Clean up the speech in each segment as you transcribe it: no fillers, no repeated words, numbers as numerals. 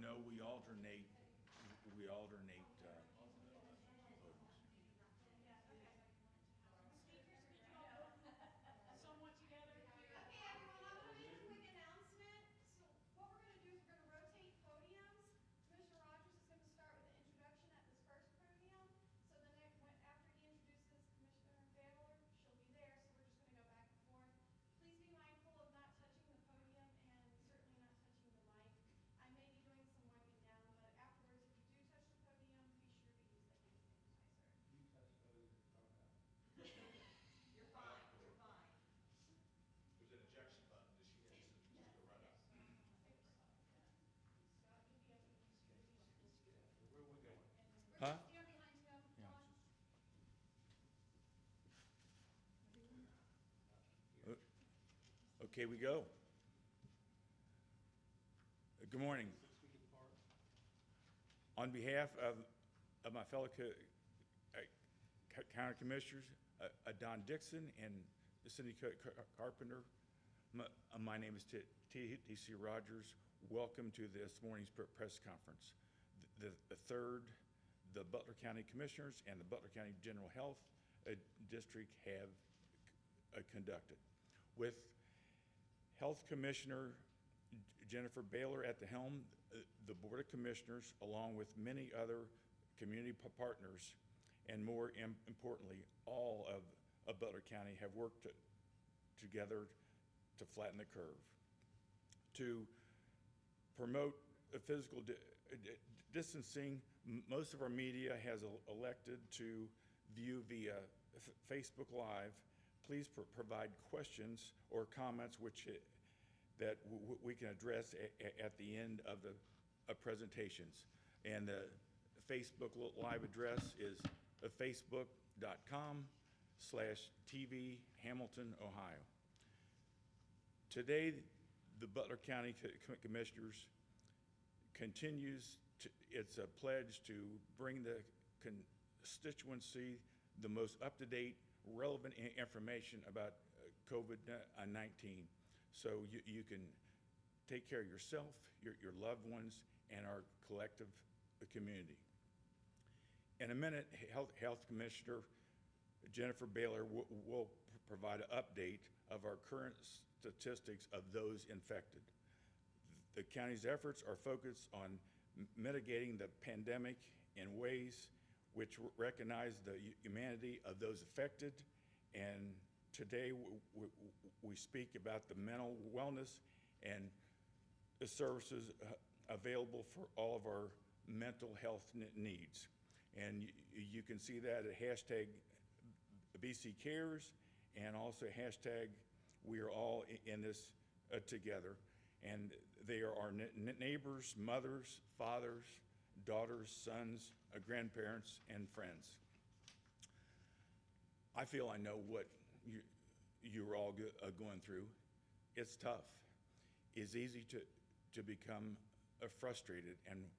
No, we alternate podiums. Okay, everyone, I want to make a quick announcement. So what we're going to do is we're going to rotate podiums. Commissioner Rogers is going to start with the introduction at this first podium. So then after he introduces Commissioner Baylor, she'll be there. So we're just going to go back and forth. Please be mindful of not touching the podium and certainly not touching the mic. I may be doing some wiping down, but afterwards, if you do touch the podium, be sure to use the hand sanitizer. You touch those that come out. You're fine. You're fine. There's an ejection button that she hits to run up. Where we going? Huh? Stand behind him. Yeah. Okay, we go. Good morning. 6 feet apart. On behalf of my fellow county commissioners, Don Dixon and Cindy Carpenter, my name is T.C. Rogers. Welcome to this morning's press conference. The third, the Butler County Commissioners and the Butler County General Health District have conducted. With Health Commissioner Jennifer Baylor at the helm, the Board of Commissioners, along with many other community partners, and more importantly, all of Butler County have worked together to flatten the curve, to promote physical distancing. Most of our media has elected to view via Facebook Live. Please provide questions or comments that we can address at the end of the presentations. And the Facebook Live address is facebook.com/TV Hamilton, Ohio. Today, the Butler County Commissioners continues its pledge to bring the constituency the most up-to-date, relevant information about COVID-19, so you can take care of yourself, your loved ones, and our collective community. In a minute, Health Commissioner Jennifer Baylor will provide an update of our current statistics of those infected. The county's efforts are focused on mitigating the pandemic in ways which recognize the humanity of those affected, and today we speak about the mental wellness and the services available for all of our mental health needs. And you can see that at hashtag BC Cares and also hashtag we are all in this together. And they are our neighbors, mothers, fathers, daughters, sons, grandparents, and friends. I feel I know what you're all going through. It's tough. It's easy to become frustrated and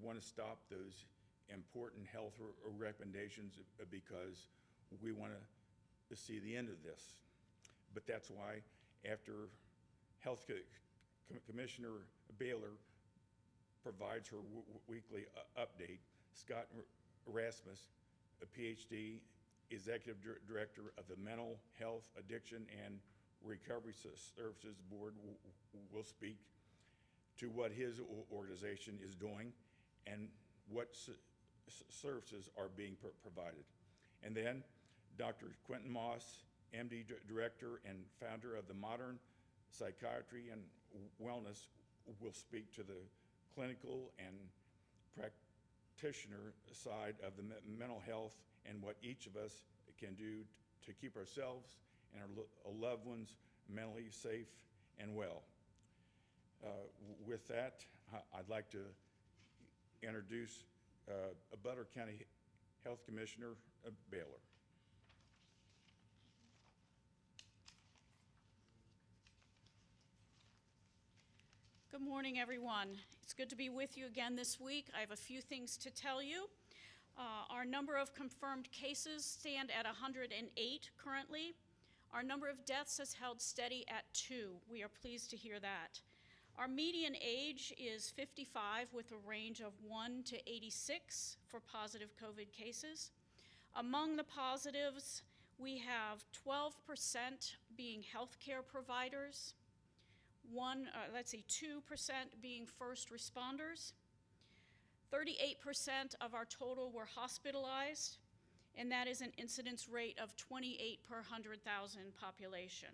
want to stop those important health recommendations because we want to see the end of this. But that's why after Health Commissioner Baylor provides her weekly update, Scott Rasmus, a PhD, Executive Director of the Mental Health, Addiction, and Recovery Services Board, will speak to what his organization is doing and what services are being provided. And then Dr. Quentin Moss, MD Director and founder of the Modern Psychiatry and Wellness, will speak to the clinical and practitioner side of the mental health and what each of us can do to keep ourselves and our loved ones mentally safe and well. With that, I'd like to introduce Butler County Health Commissioner Baylor. Good morning, everyone. It's good to be with you again this week. I have a few things to tell you. Our number of confirmed cases stand at 108 currently. Our number of deaths has held steady at 2. We are pleased to hear that. Our median age is 55 with a range of 1 to 86 for positive COVID cases. Among the positives, we have 12% being healthcare providers, 2% being first responders, 38% of our total were hospitalized, and that is an incidence rate of 28 per 100,000 population.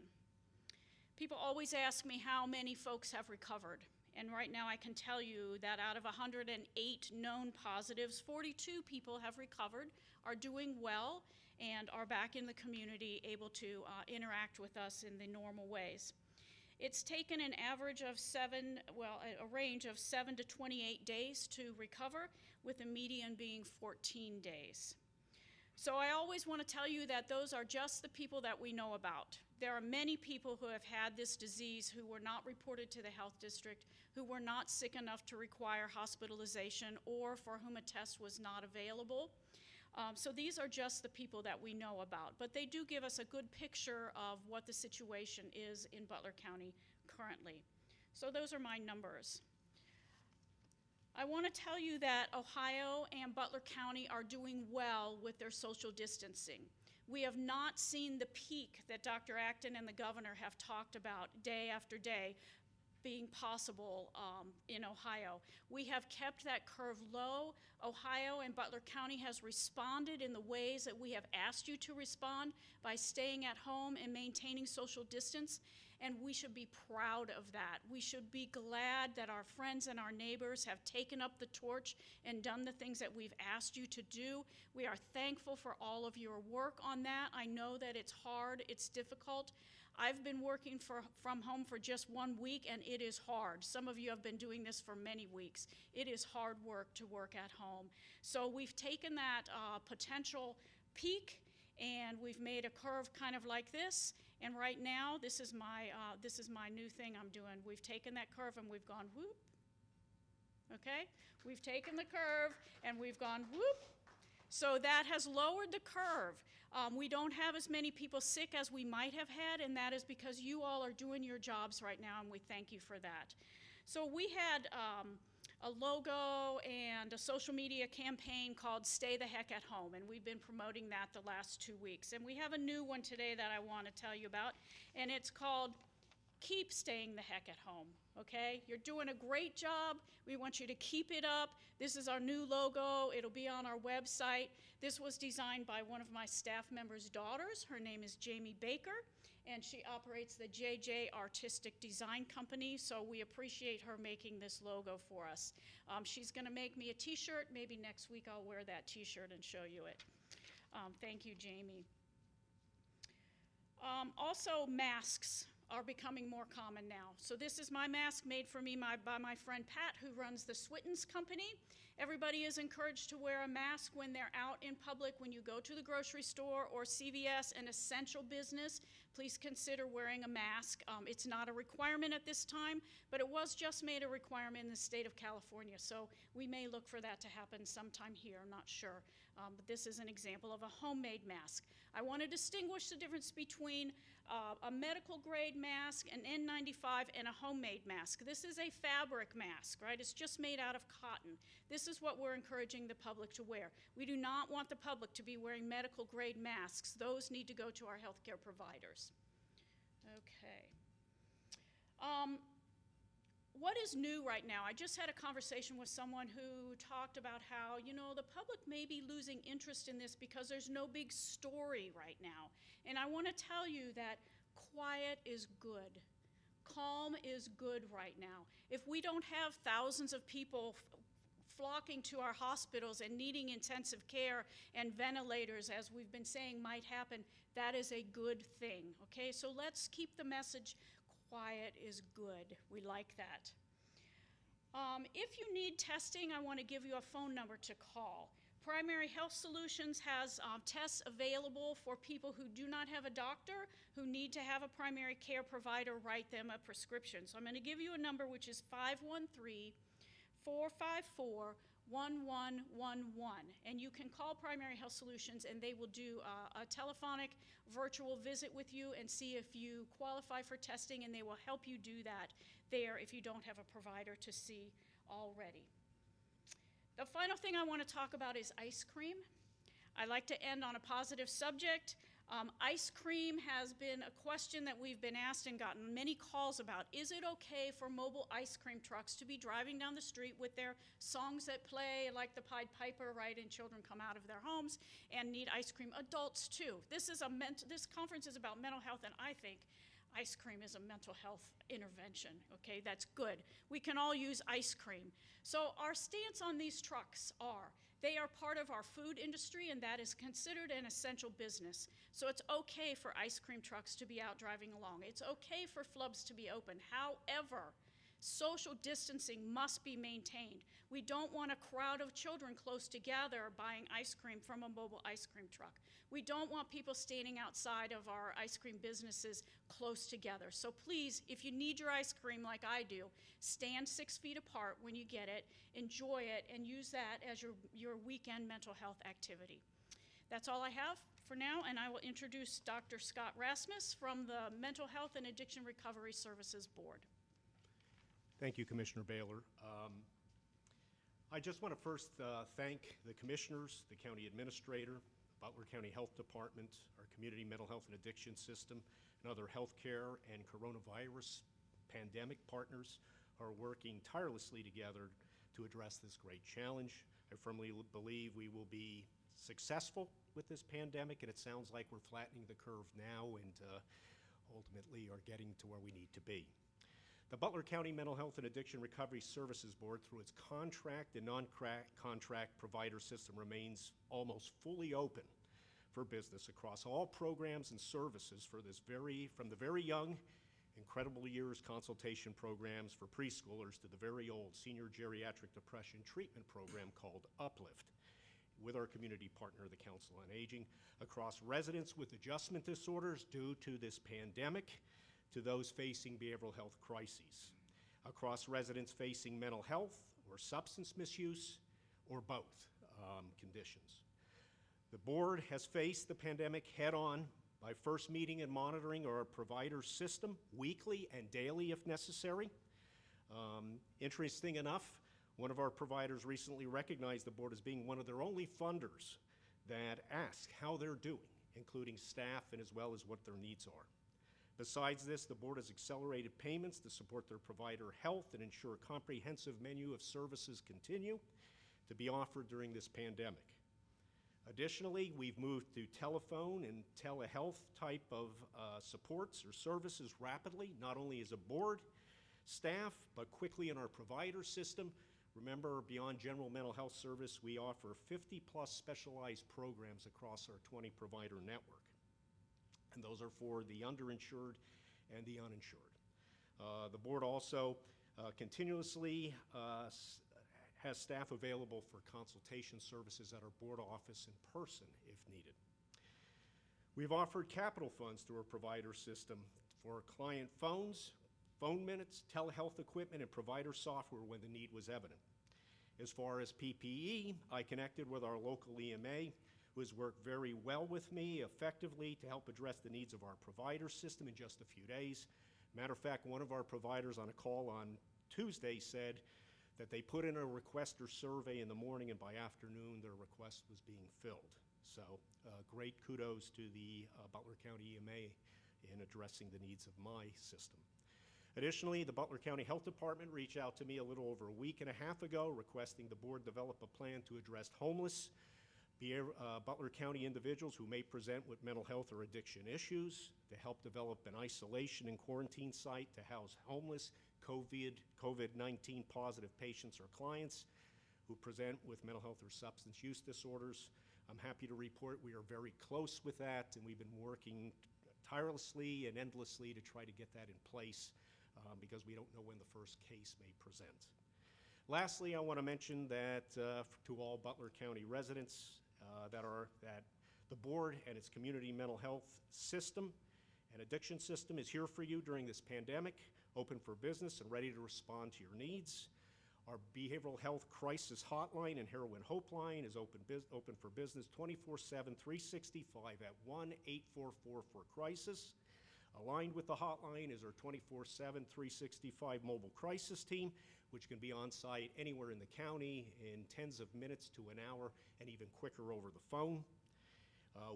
People always ask me how many folks have recovered, and right now I can tell you that out of 108 known positives, 42 people have recovered, are doing well, and are back in the community able to interact with us in the normal ways. It's taken an average of a range of 7 to 28 days to recover, with a median being 14 days. So I always want to tell you that those are just the people that we know about. There are many people who have had this disease who were not reported to the health district, who were not sick enough to require hospitalization, or for whom a test was not available. So these are just the people that we know about, but they do give us a good picture of what the situation is in Butler County currently. So those are my numbers. I want to tell you that Ohio and Butler County are doing well with their social distancing. We have not seen the peak that Dr. Acton and the governor have talked about day after day being possible in Ohio. We have kept that curve low. Ohio and Butler County has responded in the ways that we have asked you to respond by staying at home and maintaining social distance, and we should be proud of that. We should be glad that our friends and our neighbors have taken up the torch and done the things that we've asked you to do. We are thankful for all of your work on that. I know that it's hard, it's difficult. I've been working from home for just 1 week, and it is hard. Some of you have been doing this for many weeks. It is hard work to work at home. So we've taken that potential peak, and we've made a curve kind of like this. And right now, this is my new thing I'm doing. We've taken that curve and we've gone whoop. Okay? We've taken the curve and we've gone whoop. So that has lowered the curve. We don't have as many people sick as we might have had, and that is because you all are doing your jobs right now, and we thank you for that. So we had a logo and a social media campaign called Stay the Heck at Home, and we've been promoting that the last 2 weeks. And we have a new one today that I want to tell you about, and it's called Keep Staying the Heck at Home, okay? You're doing a great job. We want you to keep it up. This is our new logo. It'll be on our website. This was designed by one of my staff members' daughters. Her name is Jamie Baker, and she operates the JJ Artistic Design Company, so we appreciate her making this logo for us. She's gonna make me a t-shirt. Maybe next week I'll wear that t-shirt and show you it. Thank you, Jamie. Also, masks are becoming more common now. So this is my mask made for me by my friend Pat, who runs the Switten's Company. Everybody is encouraged to wear a mask when they're out in public, when you go to the grocery store or CVS, an essential business. Please consider wearing a mask. It's not a requirement at this time, but it was just made a requirement in the state of California, so we may look for that to happen sometime here, I'm not sure. But this is an example of a homemade mask. I want to distinguish the difference between a medical grade mask, an N95, and a homemade mask. This is a fabric mask, right? It's just made out of cotton. This is what we're encouraging the public to wear. We do not want the public to be wearing medical grade masks. Those need to go to our healthcare providers. Okay. What is new right now? I just had a conversation with someone who talked about how, you know, the public may be losing interest in this because there's no big story right now. And I want to tell you that quiet is good. Calm is good right now. If we don't have thousands of people flocking to our hospitals and needing intensive care and ventilators, as we've been saying might happen, that is a good thing, okay? So let's keep the message quiet is good. We like that. If you need testing, I want to give you a phone number to call. Primary Health Solutions has tests available for people who do not have a doctor, who need to have a primary care provider write them a prescription. So I'm going to give you a number which is 513-454-1234. 1111. And you can call Primary Health Solutions and they will do a telephonic virtual visit with you and see if you qualify for testing, and they will help you do that there if you don't have a provider to see already. The final thing I want to talk about is ice cream. I like to end on a positive subject. Ice cream has been a question that we've been asked and gotten many calls about. Is it okay for mobile ice cream trucks to be driving down the street with their songs that play, like the Pied Piper, right, and children come out of their homes and need ice cream? Adults too. This conference is about mental health, and I think ice cream is a mental health intervention, okay? That's good. We can all use ice cream. So our stance on these trucks are, they are part of our food industry, and that is considered an essential business. So it's okay for ice cream trucks to be out driving along. It's okay for flubs to be open. However, social distancing must be maintained. We don't want a crowd of children close together buying ice cream from a mobile ice cream truck. We don't want people standing outside of our ice cream businesses close together. So please, if you need your ice cream like I do, stand 6 feet apart when you get it, enjoy it, and use that as your weekend mental health activity. That's all I have for now, and I will introduce Dr. Scott Rasmus from the Mental Health and Addiction Recovery Services Board. Thank you, Commissioner Baylor. I just want to first thank the commissioners, the county administrator, Butler County Health Department, our community mental health and addiction system, and other healthcare and coronavirus pandemic partners who are working tirelessly together to address this great challenge. I firmly believe we will be successful with this pandemic, and it sounds like we're flattening the curve now and ultimately are getting to where we need to be. The Butler County Mental Health and Addiction Recovery Services Board, through its contract and non-contract provider system, remains almost fully open for business across all programs and services from the very young, incredible years consultation programs for preschoolers to the very old senior geriatric depression treatment program called Uplift, with our community partner, the Council on Aging, across residents with adjustment disorders due to this pandemic, to those facing behavioral health crises, across residents facing mental health or substance misuse or both conditions. The board has faced the pandemic head-on by first meeting and monitoring our provider system weekly and daily if necessary. Interesting enough, one of our providers recently recognized the board as being one of their only funders that ask how they're doing, including staff and as well as what their needs are. Besides this, the board has accelerated payments to support their provider health and ensure a comprehensive menu of services continue to be offered during this pandemic. Additionally, we've moved to telephone and telehealth type of supports or services rapidly, not only as a board, staff, but quickly in our provider system. Remember, beyond general mental health service, we offer 50+ specialized programs across our 20 provider network. And those are for the underinsured and the uninsured. The board also continuously has staff available for consultation services at our board office in person if needed. We've offered capital funds through our provider system for client phones, phone minutes, telehealth equipment, and provider software when the need was evident. As far as PPE, I connected with our local EMA, who has worked very well with me effectively to help address the needs of our provider system in just a few days. Matter of fact, one of our providers on a call on Tuesday said that they put in a requester survey in the morning, and by afternoon their request was being filled. So great kudos to the Butler County EMA in addressing the needs of my system. Additionally, the Butler County Health Department reached out to me a little over a week and a half ago requesting the board develop a plan to address homeless Butler County individuals who may present with mental health or addiction issues, to help develop an isolation and quarantine site to house homeless COVID-19 positive patients or clients who present with mental health or substance use disorders. I'm happy to report we are very close with that, and we've been working tirelessly and endlessly to try to get that in place because we don't know when the first case may present. Lastly, I want to mention that to all Butler County residents, that the board and its community mental health system and addiction system is here for you during this pandemic, open for business and ready to respond to your needs. Our behavioral health crisis hotline and heroin hope line is open for business 24/7, 365 at 1-844-4-CRISIS. Aligned with the hotline is our 24/7, 365 mobile crisis team, which can be on site anywhere in the county in tens of minutes to an hour and even quicker over the phone.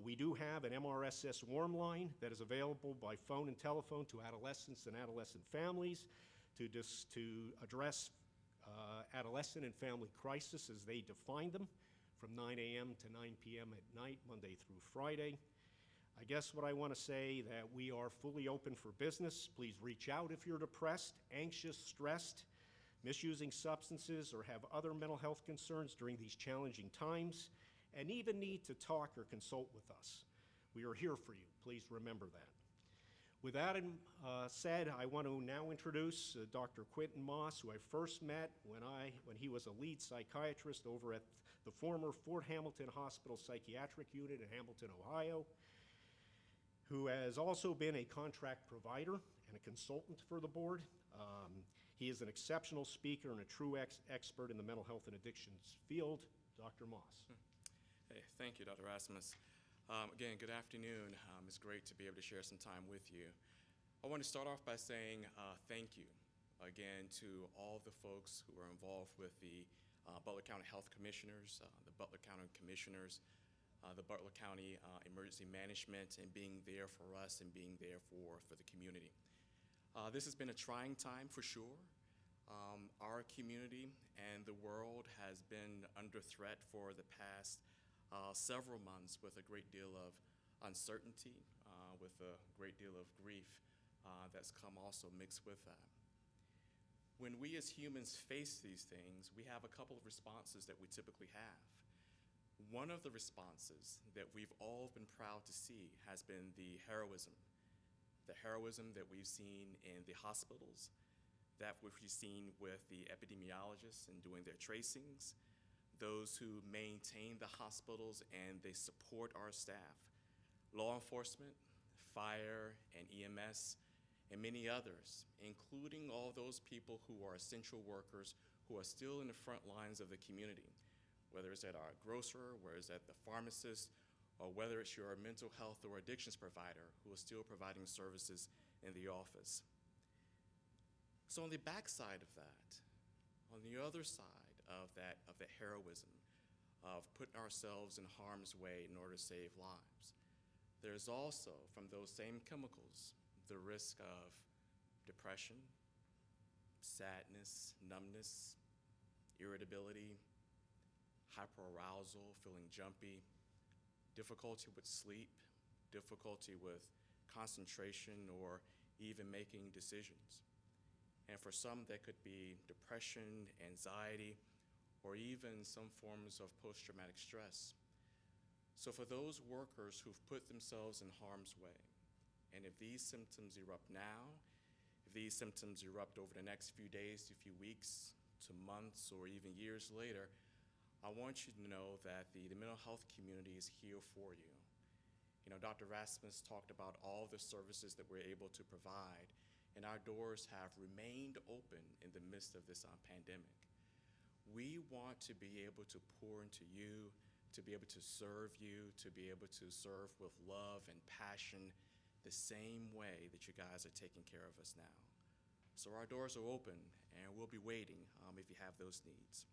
We do have an MRSS warm line that is available by phone and telephone to adolescents and adolescent families to address adolescent and family crisis as they define them from 9 a.m. to 9 p.m. at night, Monday through Friday. I guess what I want to say that we are fully open for business. Please reach out if you're depressed, anxious, stressed, misusing substances, or have other mental health concerns during these challenging times, and even need to talk or consult with us. We are here for you. Please remember that. With that said, I want to now introduce Dr. Quentin Moss, who I first met when he was a lead psychiatrist over at the former Fort Hamilton Hospital Psychiatric Unit in Hamilton, Ohio, who has also been a contract provider and a consultant for the board. He is an exceptional speaker and a true expert in the mental health and addictions field. Dr. Moss. Hey, thank you, Dr. Rasmus. Again, good afternoon. It's great to be able to share some time with you. I want to start off by saying thank you again to all the folks who are involved with the Butler County Health Commissioners, the Butler County Commissioners, the Butler County Emergency Management, and being there for us and being there for the community. This has been a trying time for sure. Our community and the world has been under threat for the past several months with a great deal of uncertainty, with a great deal of grief that's come also mixed with that. When we as humans face these things, we have a couple of responses that we typically have. One of the responses that we've all been proud to see has been the heroism that we've seen in the hospitals, that we've seen with the epidemiologists in doing their tracings, those who maintain the hospitals and they support our staff, law enforcement, fire and EMS, and many others, including all those people who are essential workers who are still in the front lines of the community, whether it's at our grocer, whether it's at the pharmacist, or whether it's your mental health or addictions provider who is still providing services in the office. So on the backside of that, on the other side of the heroism of putting ourselves in harm's way in order to save lives, there's also, from those same chemicals, the risk of depression, sadness, numbness, irritability, hyperarousal, feeling jumpy, difficulty with sleep, difficulty with concentration, or even making decisions. And for some, that could be depression, anxiety, or even some forms of post-traumatic stress. So for those workers who've put themselves in harm's way, and if these symptoms erupt now, if these symptoms erupt over the next few days to few weeks to months or even years later, I want you to know that the mental health community is here for you. You know, Dr. Rasmus talked about all the services that we're able to provide, and our doors have remained open in the midst of this pandemic. We want to be able to pour into you, to be able to serve you, to be able to serve with love and passion the same way that you guys are taking care of us now. So our doors are open, and we'll be waiting if you have those needs.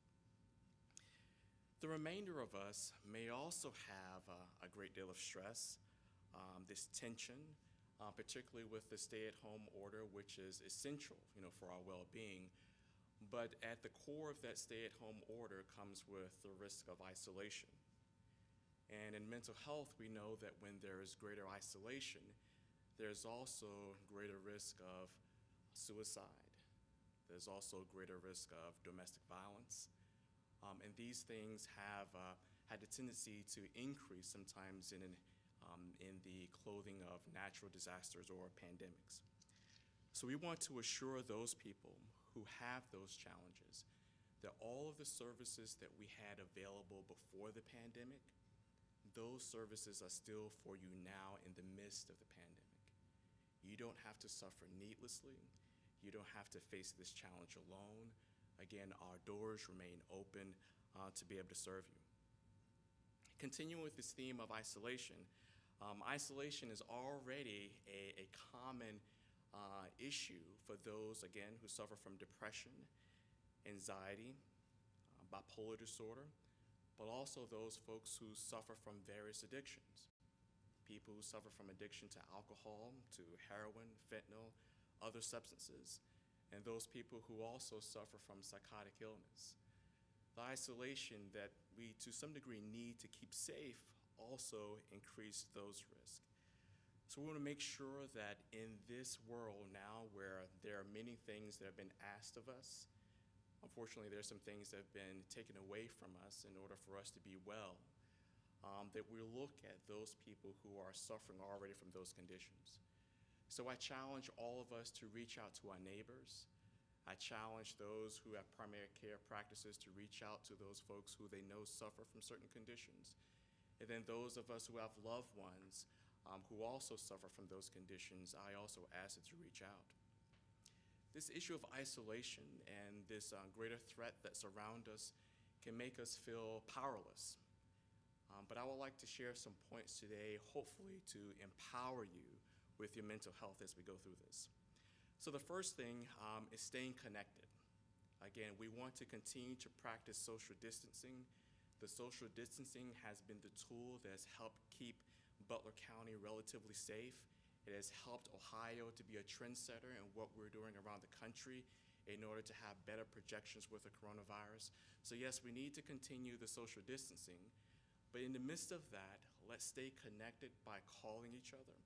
The remainder of us may also have a great deal of stress, this tension, particularly with the stay-at-home order, which is essential, for our well-being. But at the core of that stay-at-home order comes with the risk of isolation. And in mental health, we know that when there is greater isolation, there's also greater risk of suicide. There's also greater risk of domestic violence. And these things have had a tendency to increase sometimes in the clothing of natural disasters or pandemics. So we want to assure those people who have those challenges that all of the services that we had available before the pandemic, those services are still for you now in the midst of the pandemic. You don't have to suffer needlessly. You don't have to face this challenge alone. again, our doors remain open to be able to serve you. Continuing with this theme of isolation, isolation is already a common issue for those, again, who suffer from depression, anxiety, bipolar disorder, but also those folks who suffer from various addictions. People who suffer from addiction to alcohol, to heroin, fentanyl, other substances, and those people who also suffer from psychotic illness. The isolation that we, to some degree, need to keep safe also increase those risks. So we want to make sure that in this world now where there are many things that have been asked of us, unfortunately there's some things that have been taken away from us in order for us to be well, that we look at those people who are suffering already from those conditions. So I challenge all of us to reach out to our neighbors. I challenge those who have primary care practices to reach out to those folks who they know suffer from certain conditions. And then those of us who have loved ones who also suffer from those conditions, I also ask that you reach out. This issue of isolation and this greater threat that surrounds us can make us feel powerless. But I would like to share some points today, hopefully to empower you with your mental health as we go through this. So the first thing is staying connected. Again, we want to continue to practice social distancing. The social distancing has been the tool that has helped keep Butler County relatively safe. It has helped Ohio to be a trendsetter in what we're doing around the country in order to have better projections with the coronavirus. So yes, we need to continue the social distancing, but in the midst of that, let's stay connected by calling each other.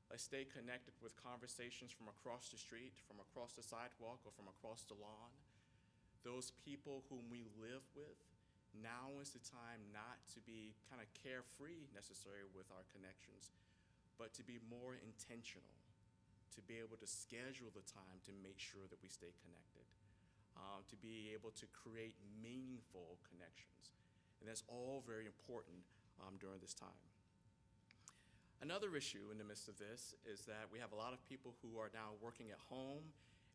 Let's stay connected with conversations from across the street, from across the sidewalk, or from across the lawn. Those people whom we live with, now is the time not to be kind of carefree necessarily with our connections, but to be more intentional, to be able to schedule the time to make sure that we stay connected, to be able to create meaningful connections. And that's all very important during this time. Another issue in the midst of this is that we have a lot of people who are now working at home,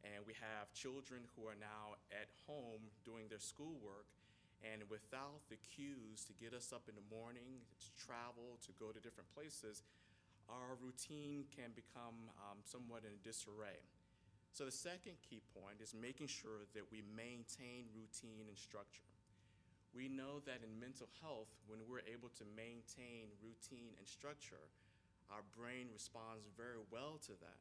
and we have children who are now at home doing their schoolwork, and without the cues to get us up in the morning, to travel, to go to different places, our routine can become somewhat in disarray. So the second key point is making sure that we maintain routine and structure. We know that in mental health, when we're able to maintain routine and structure, our brain responds very well to that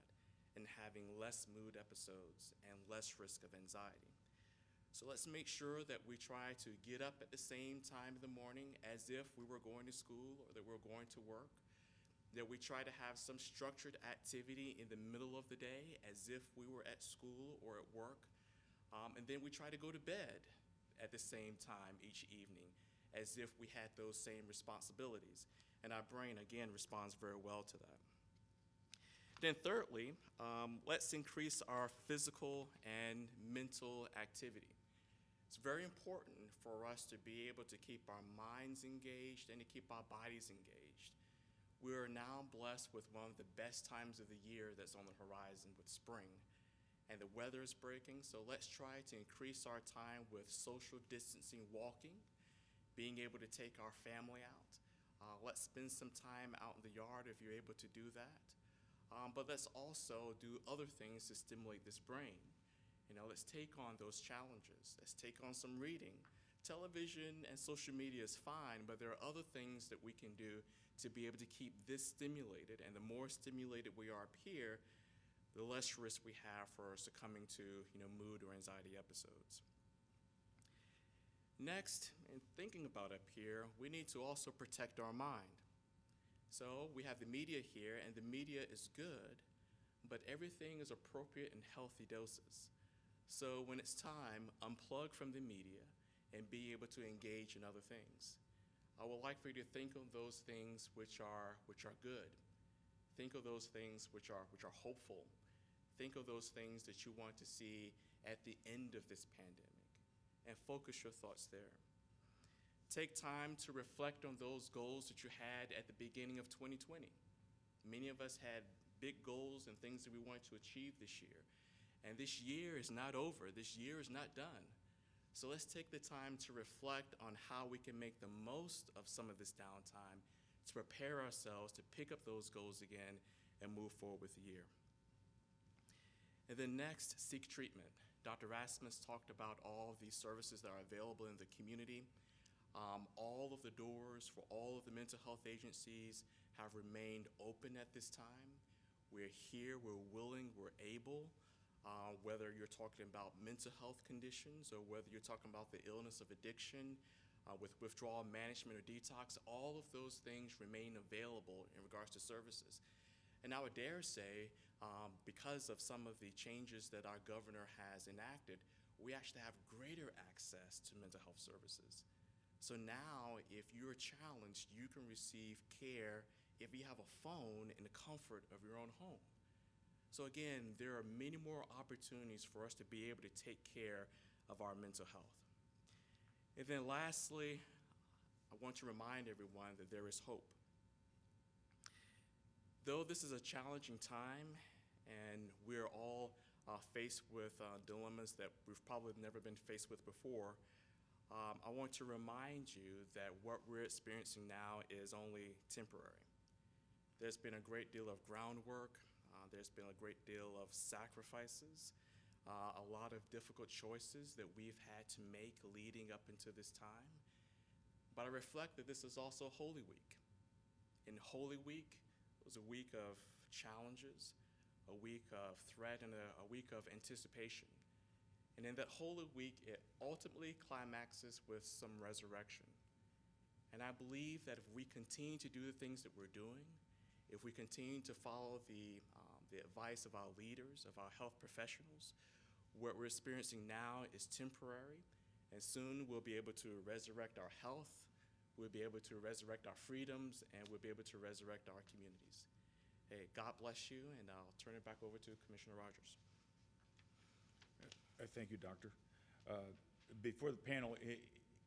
and having less mood episodes and less risk of anxiety. So let's make sure that we try to get up at the same time in the morning as if we were going to school or that we're going to work, that we try to have some structured activity in the middle of the day as if we were at school or at work, and then we try to go to bed at the same time each evening as if we had those same responsibilities. And our brain, again, responds very well to that. Then thirdly, let's increase our physical and mental activity. It's very important for us to be able to keep our minds engaged and to keep our bodies engaged. We are now blessed with one of the best times of the year that's on the horizon with spring. And the weather is breaking, so let's try to increase our time with social distancing walking, being able to take our family out. Let's spend some time out in the yard if you're able to do that. But let's also do other things to stimulate this brain. You know, let's take on those challenges. Let's take on some reading. Television and social media is fine, but there are other things that we can do to be able to keep this stimulated. And the more stimulated we are up here, the less risk we have for succumbing to, mood or anxiety episodes. Next, in thinking about up here, we need to also protect our mind. So we have the media here, and the media is good, but everything is appropriate in healthy doses. So when it's time, unplug from the media and be able to engage in other things. I would like for you to think of those things which are good. Think of those things which are hopeful. Think of those things that you want to see at the end of this pandemic, and focus your thoughts there. Take time to reflect on those goals that you had at the beginning of 2020. Many of us had big goals and things that we wanted to achieve this year. And this year is not over. This year is not done. So let's take the time to reflect on how we can make the most of some of this downtime to prepare ourselves to pick up those goals again and move forward with the year. And then next, seek treatment. Dr. Rasmus talked about all of these services that are available in the community. All of the doors for all of the mental health agencies have remained open at this time. We're here, we're willing, we're able. Whether you're talking about mental health conditions or whether you're talking about the illness of addiction with withdrawal management or detox, all of those things remain available in regards to services. And I would dare say, because of some of the changes that our governor has enacted, we actually have greater access to mental health services. So now, if you're challenged, you can receive care if you have a phone in the comfort of your own home. So again, there are many more opportunities for us to be able to take care of our mental health. And then lastly, I want to remind everyone that there is hope. Though this is a challenging time and we're all faced with dilemmas that we've probably never been faced with before, I want to remind you that what we're experiencing now is only temporary. There's been a great deal of groundwork. There's been a great deal of sacrifices, a lot of difficult choices that we've had to make leading up into this time. But I reflect that this is also Holy Week. And Holy Week was a week of challenges, a week of threat, and a week of anticipation. And in that Holy Week, it ultimately climaxes with some resurrection. And I believe that if we continue to do the things that we're doing, if we continue to follow the advice of our leaders, of our health professionals, what we're experiencing now is temporary, and soon we'll be able to resurrect our health, we'll be able to resurrect our freedoms, and we'll be able to resurrect our communities. Hey, God bless you, and I'll turn it back over to Commissioner Rogers. Thank you, Doctor. Before the panel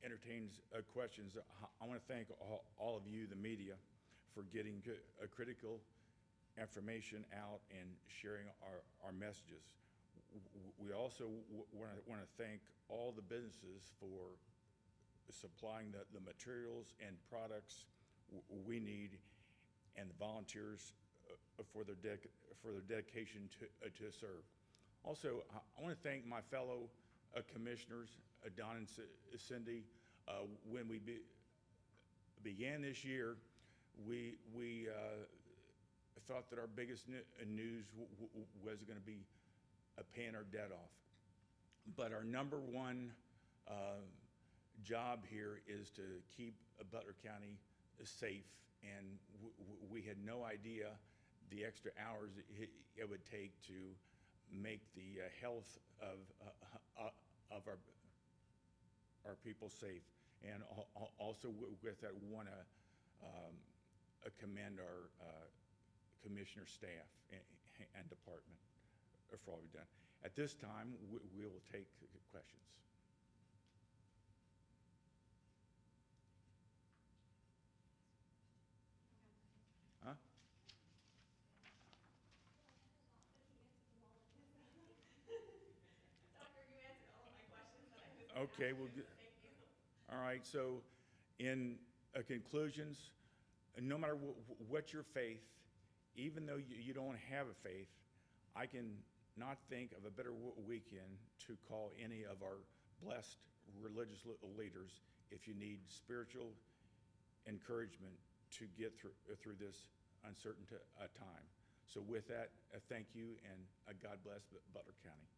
entertains questions, I want to thank all of you, the media, for getting critical information out and sharing our messages. We also want to thank all the businesses for supplying the materials and products we need, and the volunteers for their dedication to serve. Also, I want to thank my fellow commissioners, Don and Cindy. When we began this year, we thought that our biggest news was going to be paying our debt off. But our number one job here is to keep Butler County safe, and we had no idea the extra hours it would take to make the health of our people safe. And also with that, we want to commend our commissioner staff and department for all we've done. At this time, we will take questions. Huh? Doctor, you answered all of my questions that I was going to Okay, ask well, you, so thank you. all right, so in conclusions, no matter what your faith, even though you don't have a faith, I can not think of a better weekend to call any of our blessed religious leaders if you need spiritual encouragement to get through this uncertain time. So with that, thank you, and God bless Butler County.